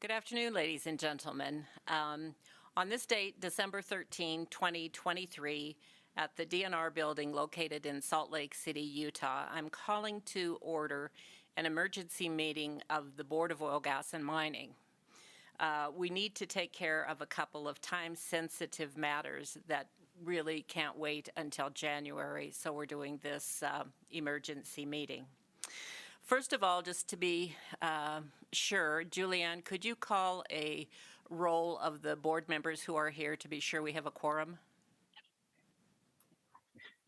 Good afternoon, ladies and gentlemen. On this date, December 13, 2023, at the DNR building located in Salt Lake City, Utah, I'm calling to order an emergency meeting of the Board of Oil, Gas, and Mining. We need to take care of a couple of time-sensitive matters that really can't wait until January, so we're doing this emergency meeting. First of all, just to be sure, Julianne, could you call a roll of the board members who are here to be sure we have a quorum?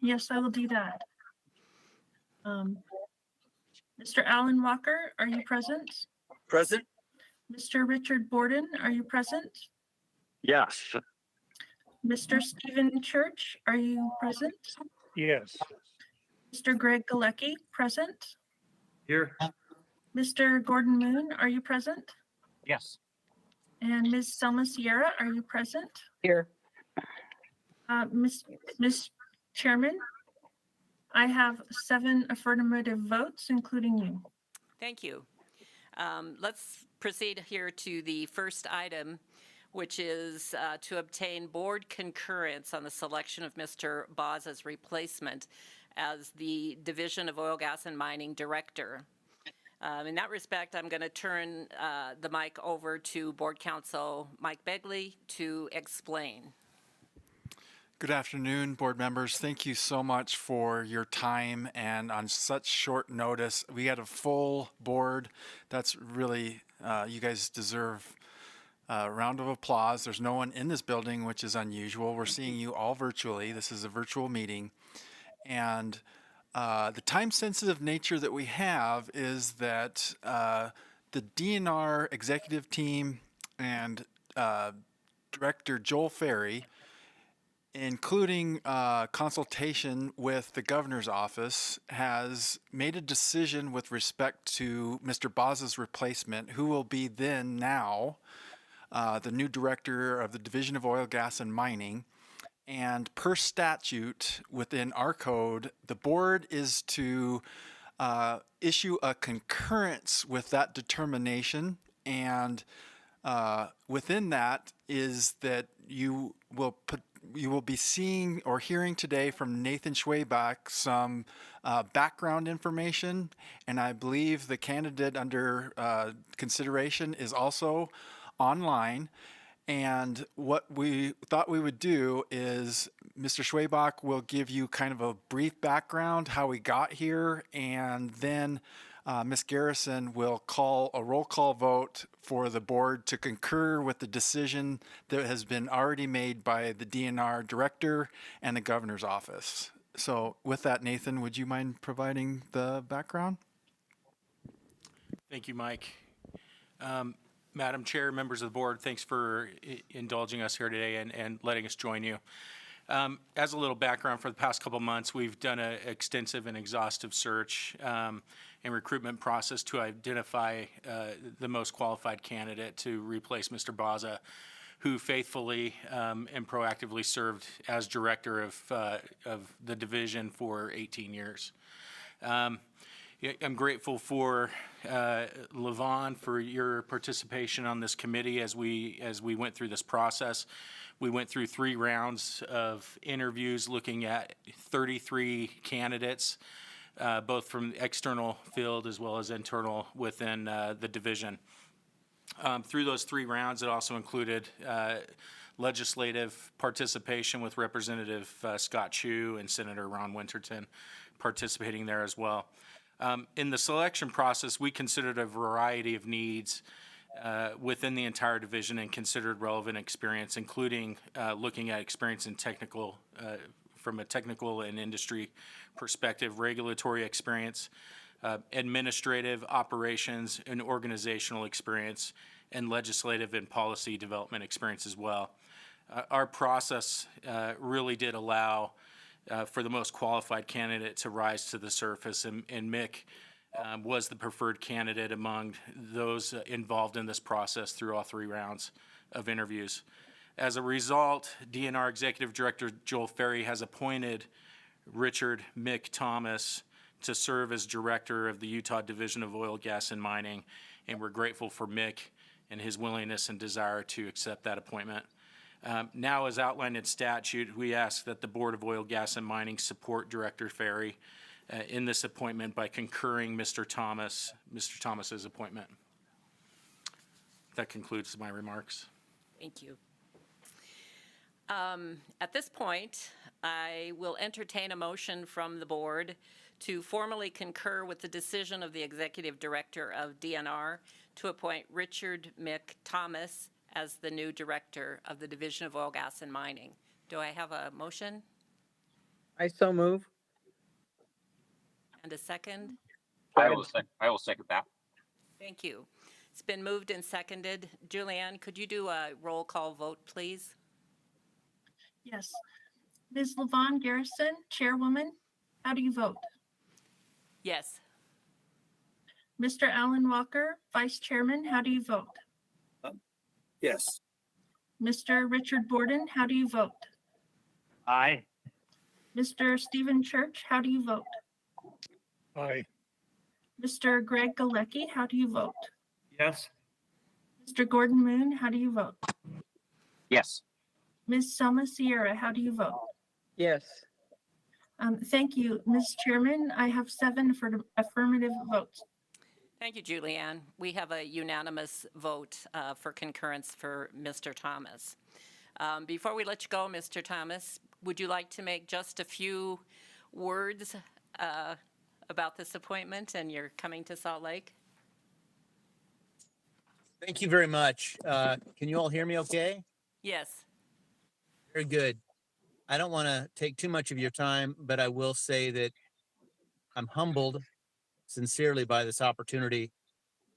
Yes, I will do that. Mr. Alan Walker, are you present? Present? Mr. Richard Borden, are you present? Yes. Mr. Stephen Church, are you present? Yes. Mr. Greg Galecki, present? Here. Mr. Gordon Moon, are you present? Yes. And Ms. Selma Sierra, are you present? Here. Ms. Chairman, I have 7 affirmative votes, including you. Thank you. Let's proceed here to the first item, which is to obtain board concurrence on the selection of Mr. Boz's replacement as the Division of Oil, Gas, and Mining Director. In that respect, I'm going to turn the mic over to Board Counsel Mike Begley to explain. Good afternoon, board members. Thank you so much for your time and on such short notice. We had a full board. That's really, you guys deserve a round of applause. There's no one in this building, which is unusual. We're seeing you all virtually. This is a virtual meeting. And the time-sensitive nature that we have is that the DNR executive team and Director Joel Ferry, including consultation with the governor's office, has made a decision with respect to Mr. Boz's replacement, who will be then now the new director of the Division of Oil, Gas, and Mining. And per statute within our code, the board is to issue a concurrence with that determination. And within that is that you will be seeing or hearing today from Nathan Schwabach some background information, and I believe the candidate under consideration is also online. And what we thought we would do is Mr. Schwabach will give you kind of a brief background, how we got here, and then Ms. Garrison will call a roll call vote for the board to concur with the decision that has been already made by the DNR director and the governor's office. So with that, Nathan, would you mind providing the background? Thank you, Mike. Madam Chair, members of the board, thanks for indulging us here today and letting us join you. As a little background, for the past couple months, we've done an extensive and exhaustive search and recruitment process to identify the most qualified candidate to replace Mr. Boza, who faithfully and proactively served as director of the division for 18 years. I'm grateful for Levon for your participation on this committee as we went through this process. We went through 3 rounds of interviews looking at 33 candidates, both from the external field as well as internal within the division. Through those 3 rounds, it also included legislative participation with Representative Scott Chu and Senator Ron Winterton participating there as well. In the selection process, we considered a variety of needs within the entire division and considered relevant experience, including looking at experience in technical, from a technical and industry perspective, regulatory experience, administrative operations and organizational experience, and legislative and policy development experience as well. Our process really did allow for the most qualified candidate to rise to the surface, and Mick was the preferred candidate among those involved in this process through all 3 rounds of interviews. As a result, DNR Executive Director Joel Ferry has appointed Richard Mick Thomas to serve as director of the Utah Division of Oil, Gas, and Mining, and we're grateful for Mick and his willingness and desire to accept that appointment. Now, as outlined in statute, we ask that the Board of Oil, Gas, and Mining support Director Ferry in this appointment by concurring Mr. Thomas's appointment. That concludes my remarks. Thank you. At this point, I will entertain a motion from the board to formally concur with the decision of the Executive Director of DNR to appoint Richard Mick Thomas as the new Director of the Division of Oil, Gas, and Mining. Do I have a motion I so move. and a second? I will second that. Thank you. It's been moved and seconded. Julianne, could you do a roll call vote, please? Yes. Ms. Levon Garrison, Chairwoman, how do you vote? Yes. Mr. Alan Walker, Vice Chairman, how do you vote? Yes. Mr. Richard Borden, how do you vote? Aye. Mr. Stephen Church, how do you vote? Aye. Mr. Greg Galecki, how do you vote? Yes. Mr. Gordon Moon, how do you vote? Yes. Ms. Selma Sierra, how do you vote? Yes. Thank you, Ms. Chairman. I have 7 affirmative votes. Thank you, Julianne. We have a unanimous vote for concurrence for Mr. Thomas. Before we let you go, Mr. Thomas, would you like to make just a few words about this appointment and your coming to Salt Lake? Thank you very much. Can you all hear me okay? Yes. Very good. I don't want to take too much of your time, but I will say that I'm humbled sincerely by this opportunity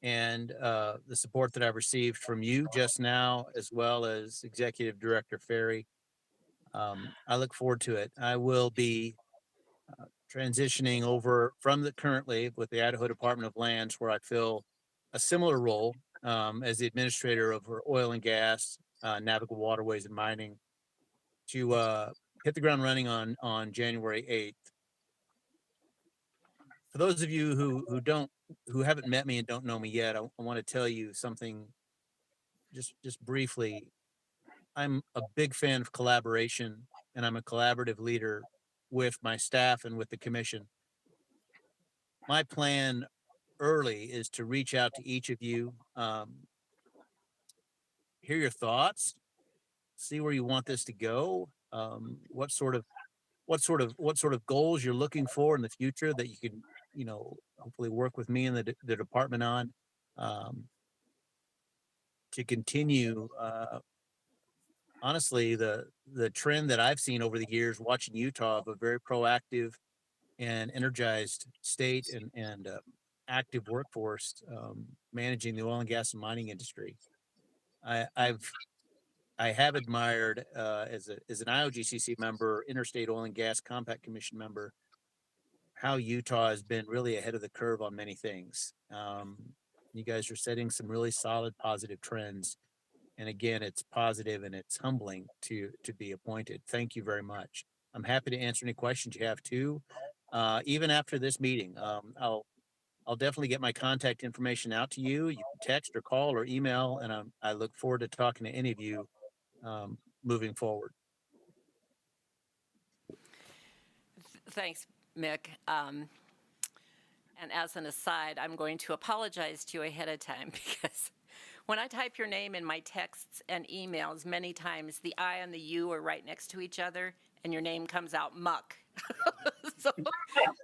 and the support that I've received from you just now, as well as Executive Director Ferry. I look forward to it. I will be transitioning over from currently with the Idaho Department of Lands, where I fill a similar role as the administrator of oil and gas, navigable waterways and mining, to hit the ground running on January 8th. For those of you who haven't met me and don't know me yet, I want to tell you something just briefly. I'm a big fan of collaboration, and I'm a collaborative leader with my staff and with the commission. My plan early is to reach out to each of you, hear your thoughts, see where you want this to go, what sort of goals you're looking for in the future that you can, hopefully work with me and the department on, to continue, honestly, the trend that I've seen over the years watching Utah of a very proactive and energized state and active workforce, managing the oil and gas and mining industry. I have admired as an IOGCC member, Interstate Oil and Gas Compact Commission member, how Utah has been really ahead of the curve on many things. You guys are setting some really solid, positive trends. And again, it's positive and it's humbling to be appointed. Thank you very much. I'm happy to answer any questions you have too. Even after this meeting, I'll definitely get my contact information out to you. You can text or call or email, and I look forward to talking to any of you moving forward. Thanks, Mick. And as an aside, I'm going to apologize to you ahead of time because when I type your name in my texts and emails, many times the I and the U are right next to each other, and your name comes out Muck. So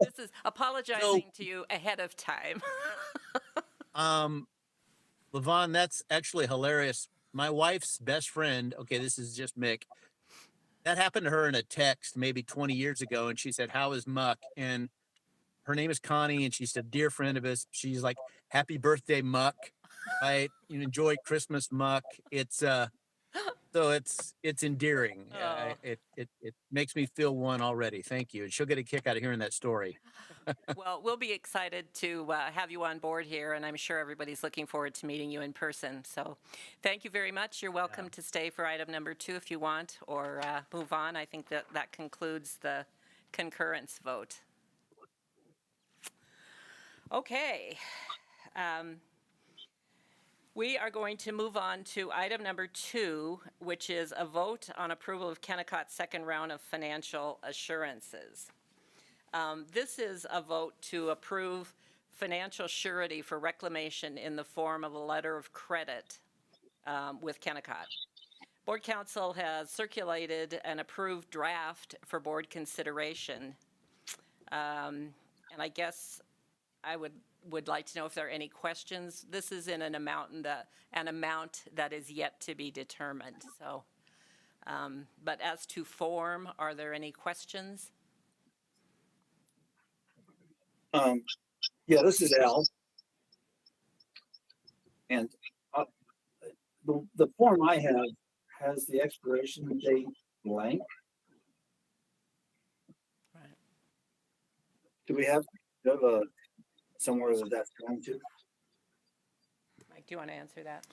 this is apologizing to you ahead of time. Levon, that's actually hilarious. My wife's best friend, okay, this is just Mick. That happened to her in a text maybe 20 years ago, and she said, "How is Muck?" And her name is Connie, and she's a dear friend of us. She's like, "Happy birthday, Muck." Right? You enjoy Christmas, Muck. It's so it's endearing. Oh. It makes me feel one already. Thank you. And she'll get a kick out of hearing that story. Well, we'll be excited to have you on board here, and I'm sure everybody's looking forward to meeting you in person. So thank you very much. You're welcome to stay for item number 2 if you want, or move on. I think that concludes the concurrence vote. Okay. We are going to move on to item number 2, which is a vote on approval of Kennecott's second round of financial assurances. This is a vote to approve financial surety for reclamation in the form of a letter of credit with Kennecott. Board Council has circulated an approved draft for board consideration. And I guess I would like to know if there are any questions. This is in an amount that is yet to be determined. So, but as to form, are there any questions? Yeah, this is Al. And the form I have has the expiration date blank. Right. Do we have a somewhere that that's going to? Mike, do you want to answer that?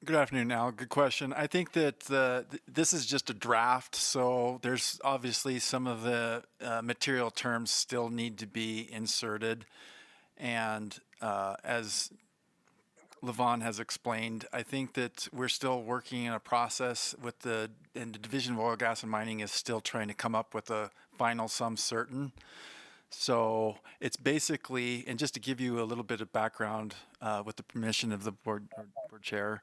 Good afternoon, Al. Good question. I think that this is just a draft, so there's obviously some of the material terms still need to be inserted. And as Levon has explained, I think that we're still working in a process with and the Division of Oil, Gas, and Mining is still trying to come up with a final sum certain. So it's basically, and just to give you a little bit of background with the permission of the board chair,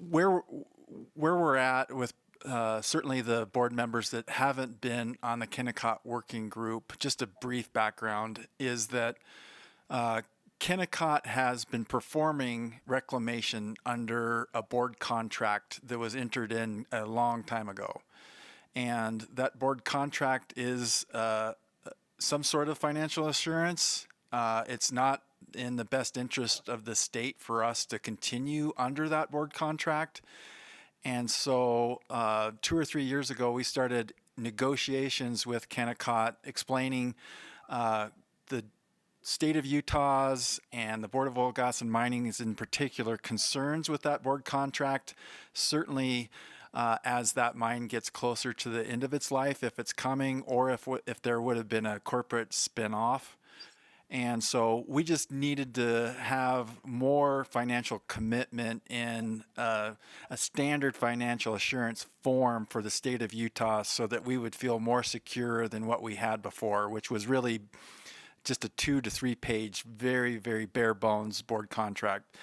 where we're at with certainly the board members that haven't been on the Kennecott working group, just a brief background is that Kennecott has been performing reclamation under a board contract that was entered in a long time ago. And that board contract is some sort of financial assurance. It's not in the best interest of the state for us to continue under that board contract. And so 2 or 3 years ago, we started negotiations with Kennecott explaining the state of Utah's and the Board of Oil, Gas, and Mining's in particular concerns with that board contract. Certainly, as that mine gets closer to the end of its life, if it's coming, or if there would have been a corporate spinoff. And so we just needed to have more financial commitment in a standard financial assurance form for the state of Utah so that we would feel more secure than what we had before, which was really just a 2 to 3 page, very, very bare bones board contract.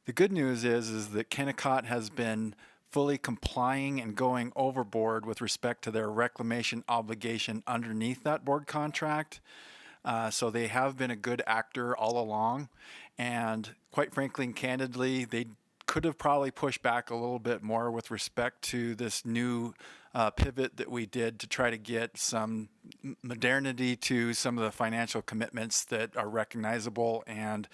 The good news is that Kennecott has been fully complying and going overboard with respect to their reclamation obligation underneath that board contract. So they have been a good actor all along. And quite frankly and candidly, they could have probably pushed back a little bit more with respect to this new pivot that we did to try to get some modernity to some of the financial commitments that are recognizable and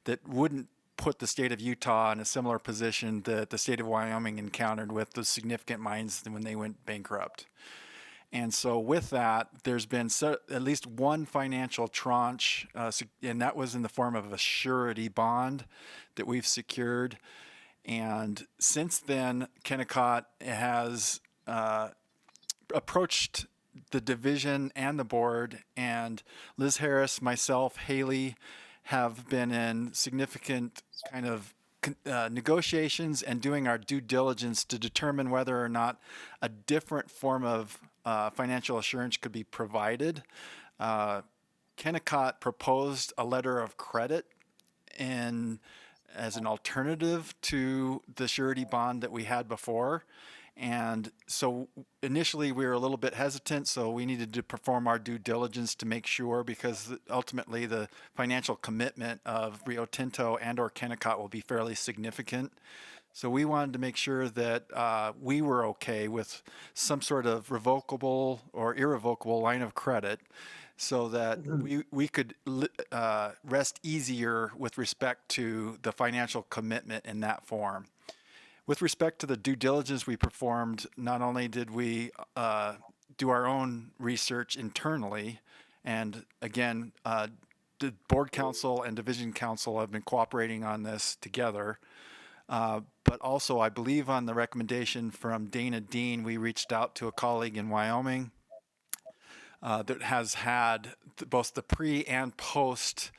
that wouldn't put the state of Utah in a similar position that the state of Wyoming encountered with the significant mines when they went bankrupt. And so with that, there's been at least one financial tranche, and that was in the form of a surety bond that we've secured. And since then, Kennecott has approached the division and the board, and Liz Harris, myself, Haley, have been in significant kind of negotiations and doing our due diligence to determine whether or not a different form of financial assurance could be provided. Kennecott proposed a letter of credit as an alternative to the surety bond that we had before. And so initially we were a little bit hesitant, so we needed to perform our due diligence to make sure, because ultimately the financial commitment of Rio Tinto and or Kennecott will be fairly significant. So we wanted to make sure that we were okay with some sort of revocable or irrevocable line of credit so that we could rest easier with respect to the financial commitment in that form. With respect to the due diligence we performed, not only did we do our own research internally, and again, the board council and division council have been cooperating on this together, but also I believe on the recommendation from Dana Dean, we reached out to a colleague in Wyoming that has had both the pre and post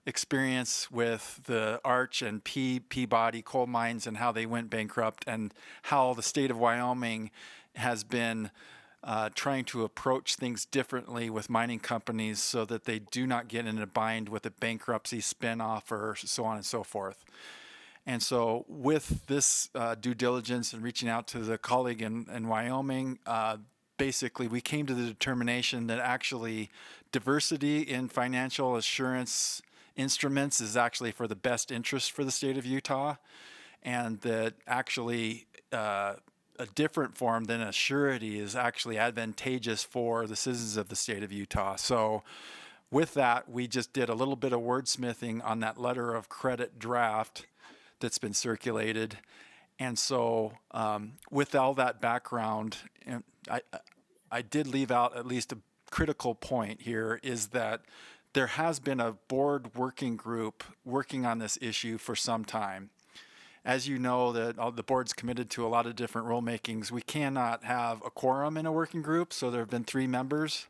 experience with the Arch and Peabody coal mines and how they went bankrupt, and how the state of Wyoming has been trying to approach things differently with mining companies so that they do not get in a bind with a bankruptcy spinoff or so on and so forth. And so with this due diligence and reaching out to the colleague in Wyoming, basically we came to the determination that actually diversity in financial assurance instruments is actually for the best interest for the state of Utah, and that actually a different form than a surety is actually advantageous for the citizens of the state of Utah. So with that, we just did a little bit of wordsmithing on that letter of credit draft that's been circulated. And so with all that background, I did leave out at least a critical point here, is that there has been a board working group working on this issue for some time. As you know, that the board's committed to a lot of different rulemakings. We cannot have a quorum in a working group, so there have been 3 members.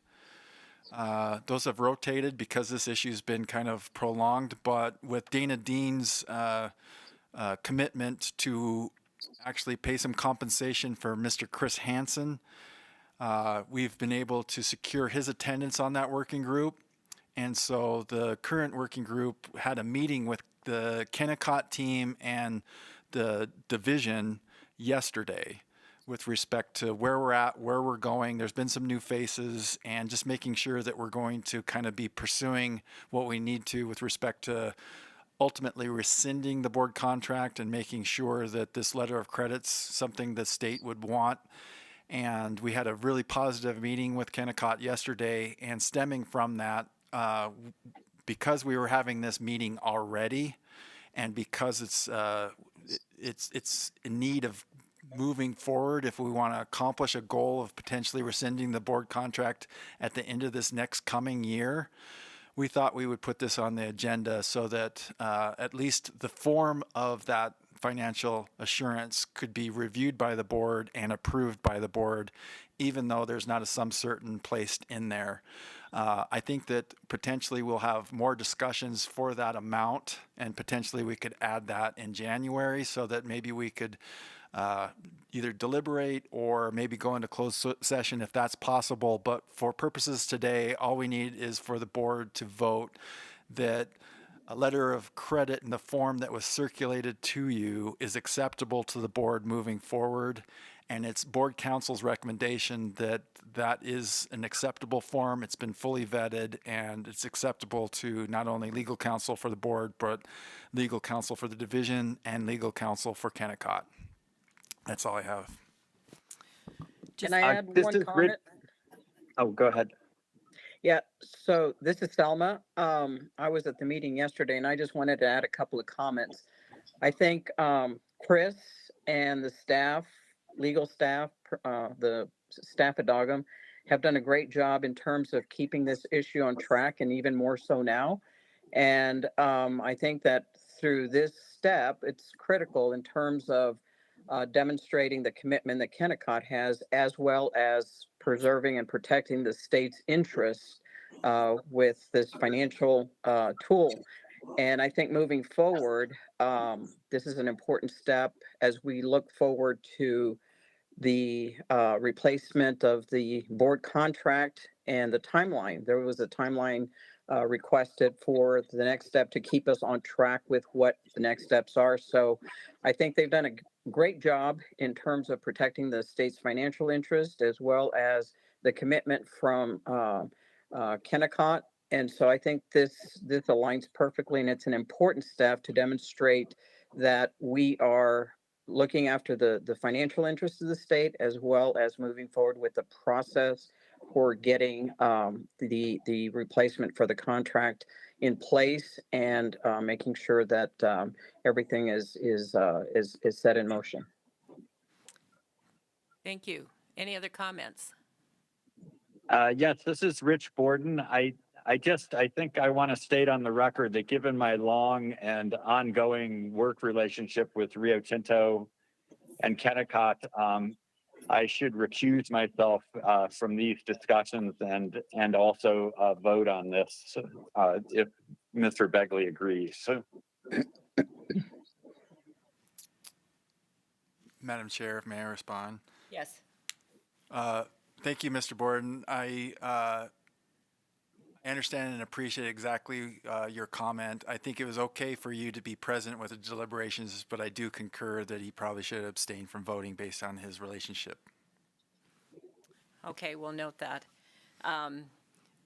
Those have rotated because this issue's been kind of prolonged, but with Dana Dean's commitment to actually pay some compensation for Mr. Chris Hansen, we've been able to secure his attendance on that working group. And so the current working group had a meeting with the Kennecott team and the division yesterday with respect to where we're at, where we're going. There's been some new faces, and just making sure that we're going to kind of be pursuing what we need to with respect to ultimately rescinding the board contract and making sure that this letter of credit's something the state would want. And we had a really positive meeting with Kennecott yesterday, and stemming from that, because we were having this meeting already, and because it's in need of moving forward, if we want to accomplish a goal of potentially rescinding the board contract at the end of this next coming year, we thought we would put this on the agenda so that at least the form of that financial assurance could be reviewed by the board and approved by the board, even though there's not a sum certain placed in there. I think that potentially we'll have more discussions for that amount, and potentially we could add that in January so that maybe we could either deliberate or maybe go into closed session if that's possible. But for purposes today, all we need is for the board to vote that a letter of credit in the form that was circulated to you is acceptable to the board moving forward. And it's board counsel's recommendation that that is an acceptable form. It's been fully vetted, and it's acceptable to not only legal counsel for the board, but legal counsel for the division and legal counsel for Kennecott. That's all I have. Can I add this one is comment? Oh, go ahead. Yeah, so this is Selma. I was at the meeting yesterday, and I just wanted to add a couple of comments. I think Chris and the staff, legal staff, the staff at OGM have done a great job in terms of keeping this issue on track, and even more so now. And I think that through this step, it's critical in terms of demonstrating the commitment that Kennecott has, as well as preserving and protecting the state's interests with this financial tool. And I think moving forward, this is an important step as we look forward to the replacement of the board contract and the timeline. There was a timeline requested for the next step to keep us on track with what the next steps are. So I think they've done a great job in terms of protecting the state's financial interest, as well as the commitment from Kennecott. And so I think this aligns perfectly, and it's an important step to demonstrate that we are looking after the financial interests of the state, as well as moving forward with the process for getting the replacement for the contract in place, and making sure that everything is set in motion. Thank you. Any other comments? Yes, this is Rich Borden. I think I want to state on the record that given my long and ongoing work relationship with Rio Tinto and Kennecott, I should recuse myself from these discussions and also vote on this if Mr. Begley agrees. So, Madam Chair, if may I respond? Yes. Thank you, Mr. Borden. I understand and appreciate exactly your comment. I think it was okay for you to be present with the deliberations, but I do concur that he probably should abstain from voting based on his relationship. Okay, we'll note that.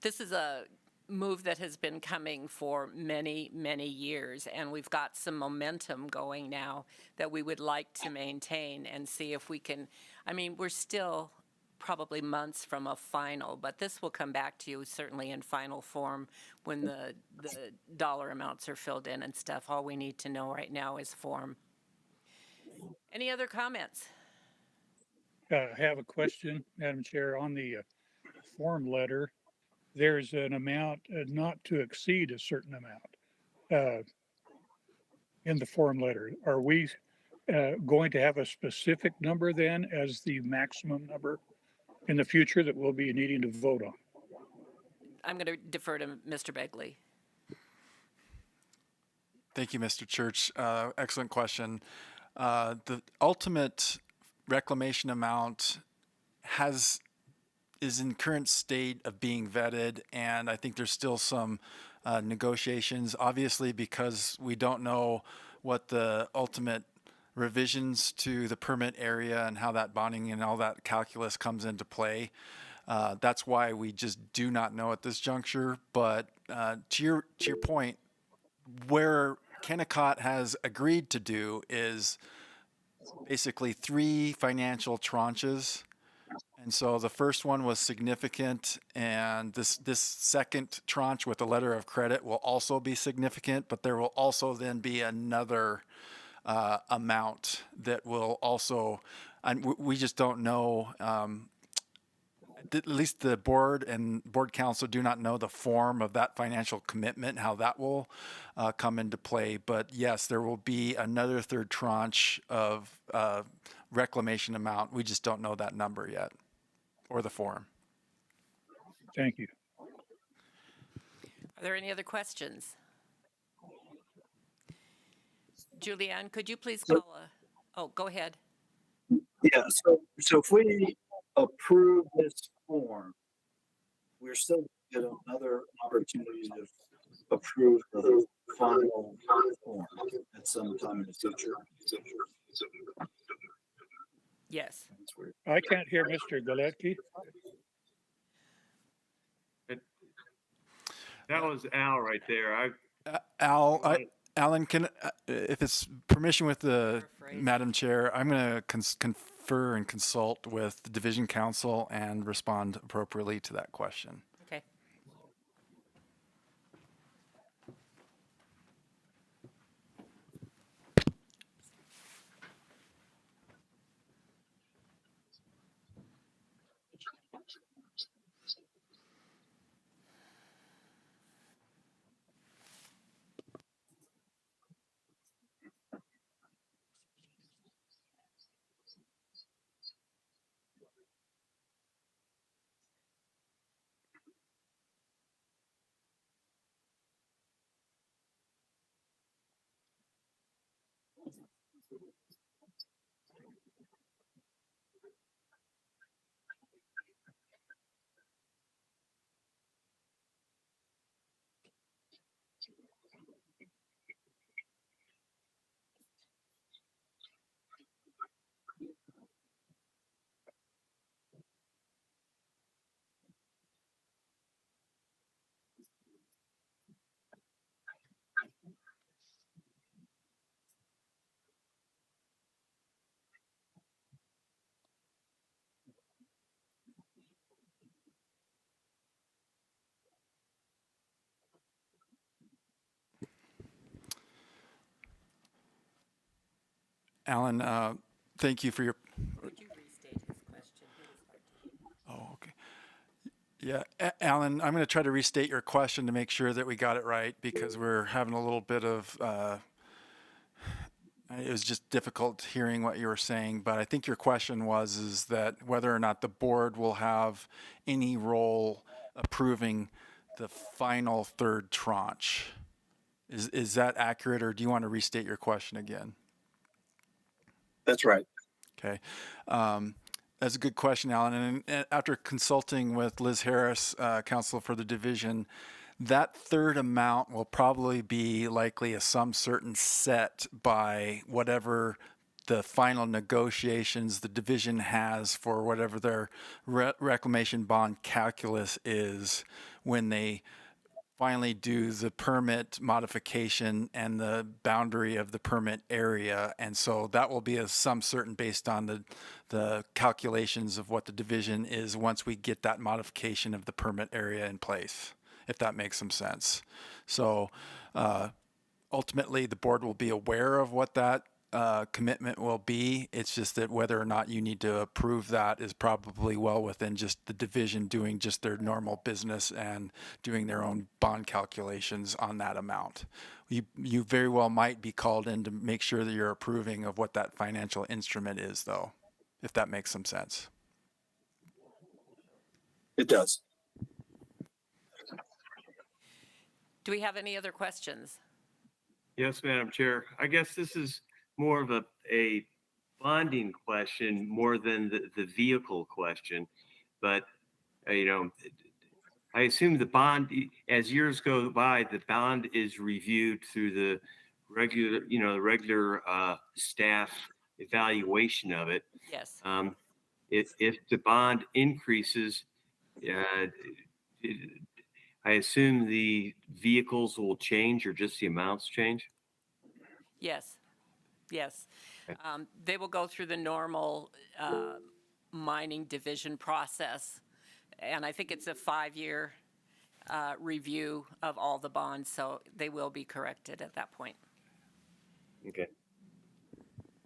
This is a move that has been coming for many, many years, and we've got some momentum going now that we would like to maintain and see if we can, I mean, we're still probably months from a final, but this will come back to you certainly in final form when the dollar amounts are filled in and stuff. All we need to know right now is form. Any other comments? I have a question, Madam Chair, on the form letter. There's an amount not to exceed a certain amount in the form letter. Are we going to have a specific number then as the maximum number in the future that we'll be needing to vote on? I'm going to defer to Mr. Begley. Thank you, Mr. Church. Excellent question. The ultimate reclamation amount is in current state of being vetted, and I think there's still some negotiations. Obviously, because we don't know what the ultimate revisions to the permit area and how that bonding and all that calculus comes into play. That's why we just do not know at this juncture. But to your point, where Kennecott has agreed to do is basically 3 financial tranches. And so the first one was significant, and this second tranche with the letter of credit will also be significant, but there will also then be another amount that will also, and we just don't know, at least the board and board council do not know the form of that financial commitment, how that will come into play. But yes, there will be another third tranche of reclamation amount. We just don't know that number yet or the form. Thank you. Are there any other questions? Julianne, could you please call go ahead. Yeah, so if we approve this form, we're still get another opportunity to approve the final form at some time in the future. Yes. I can't hear Mr. Galecki. That was Al right there. Alan, can if it's permission with the Madam Chair, I'm going to confer and consult with the Division Council and respond appropriately to that question. Okay. Alan, thank you for your. Could you restate his question? He was hard to hear. Oh, okay. Yeah, Alan, I'm going to try to restate your question to make sure that we got it right because we're having a little bit of. It was just difficult hearing what you were saying, but I think your question is that whether or not the board will have any role approving the final third tranche Is that accurate, or do you want to restate your question again? That's right. Okay. That's a good question, Alan. And after consulting with Liz Harris, counsel for the division, that third amount will probably be likely a sum certain set by whatever the final negotiations the division has for whatever their reclamation bond calculus is when they finally do the permit modification and the boundary of the permit area. And so that will be a sum certain based on the calculations of what the division is once we get that modification of the permit area in place, if that makes some sense. So ultimately, the board will be aware of what that commitment will be. It's just that whether or not you need to approve that is probably well within just the division doing just their normal business and doing their own bond calculations on that amount. You very well might be called in to make sure that you're approving of what that financial instrument is, though, if that makes some sense. It does. Do we have any other questions? Yes, Madam Chair. I guess this is more of a bonding question more than the vehicle question. But, I assume the bond, as years go by, the bond is reviewed through the regular staff evaluation of it. Yes. If the bond increases, I assume the vehicles will change or just the amounts change? Yes. Yes. Okay. They will go through the normal mining division process. And I think it's a 5-year review of all the bonds, so they will be corrected at that point. Okay.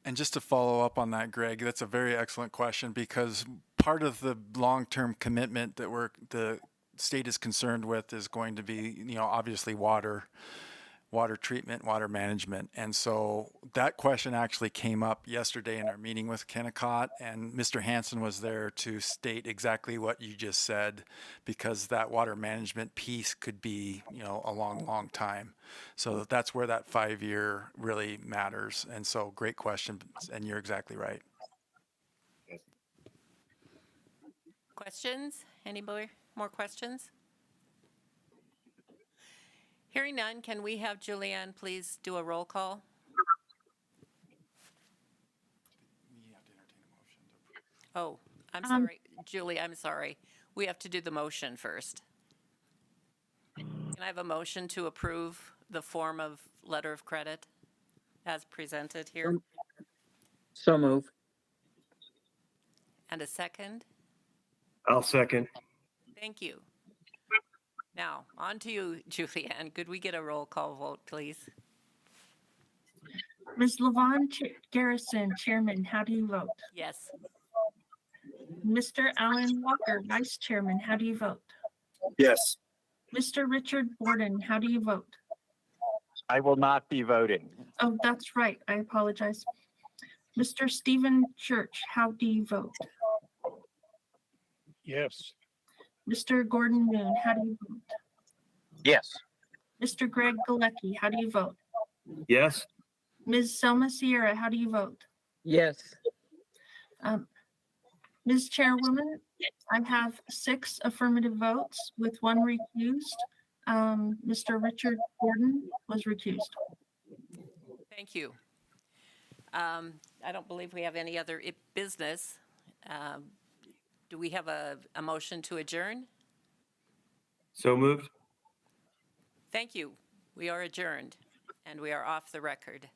And just to follow up on that, Greg, that's a very excellent question, because part of the long-term commitment that the state is concerned with is going to be, obviously water treatment, water management. And so that question actually came up yesterday in our meeting with Kennecott, and Mr. Hansen was there to state exactly what you just said, because that water management piece could be, a long time. So that's where that 5-year really matters. And so great question, and you're exactly right. Questions? Anybody more questions? Hearing none, can we have Julianne please do a roll call? Oh, I'm sorry, Julie, I'm sorry. We have to do the motion first. Can I have a motion to approve the form of letter of credit as presented here? So move. And a second? I'll second. Thank you. Now, on to you, Julianne. Could we get a roll call vote, please? Ms. Levon Garrison, Chairman, how do you vote? Yes. Mr. Alan Walker, Vice Chairman, how do you vote? Yes. Mr. Richard Borden, how do you vote? I will not be voting. Oh, that's right. I apologize. Mr. Stephen Church, how do you vote? Yes. Mr. Gordon Moon, how do you vote? Yes. Mr. Greg Galecki, how do you vote? Yes. Ms. Selma Sierra, how do you vote? Yes. Ms. Chairwoman, I have 6 affirmative votes with 1 recused. Mr. Richard Gordon was recused. Thank you. I don't believe we have any other business. Do we have a motion to adjourn? So moved. Thank you. We are adjourned, and we are off the record.